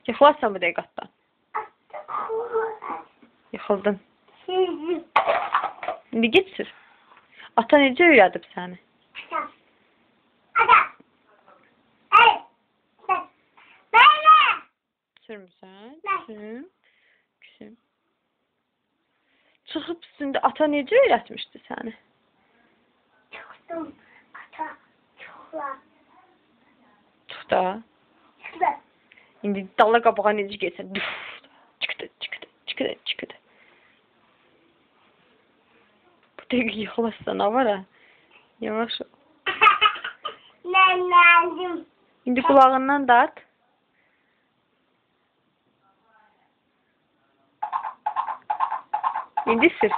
Yıxılarsan bu dəqiqatdan. Yıxıldın. İndi git sür. Ata necə öyrədib səni? Sürmüsən? Sür. Küsüm. Çıxıb üstündə ata necə öyrətmişdi səni? Çıxdım. Ata. Çoxlar. Çıx da. Çıxdı. İndi dalla qabağa necə getsən? Çıxdı. Bu dəqiq yıxılarsan, nə var ha? Yavaş ol. Nənədim. İndi qulağından dart. İndi sür.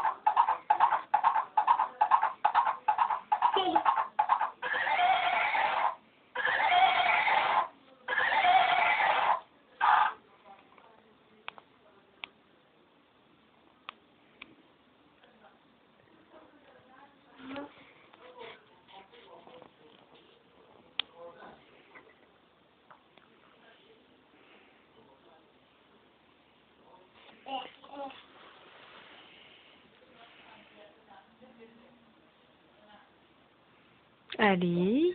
Ali,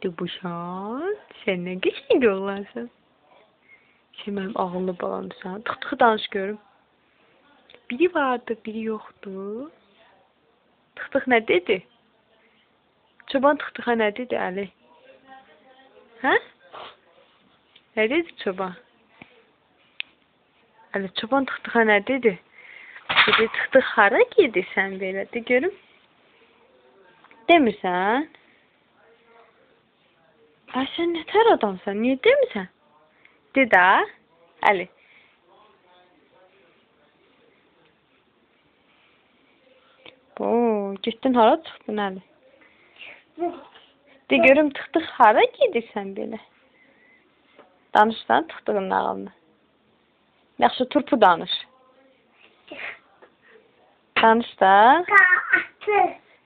Dubuşan, sen ne geçeydi oğlansın? Sen benim ağıllı balamsan. Tık danış görüm. Biri vardı, biri yoktu. Tık ne dedi? Çoban tık ne dedi Ali? Ha? Ne dedi çoban? Ali çoban tık ne dedi? Dedi tık hara gidiyorsun böyle de görüm. Demirsən? Ay sən nətər adamsan? Niyə demirsən? De də, Əli. Getdin hara çıxdın Əli? De görüm tık hara gedirsən belə? Danışsan tıktığın nağılını. Yaxşı turpu danış. Danış da.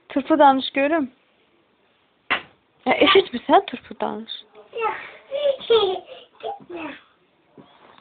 Turpu danış görüm. Ya eşitmirsən turpu danış.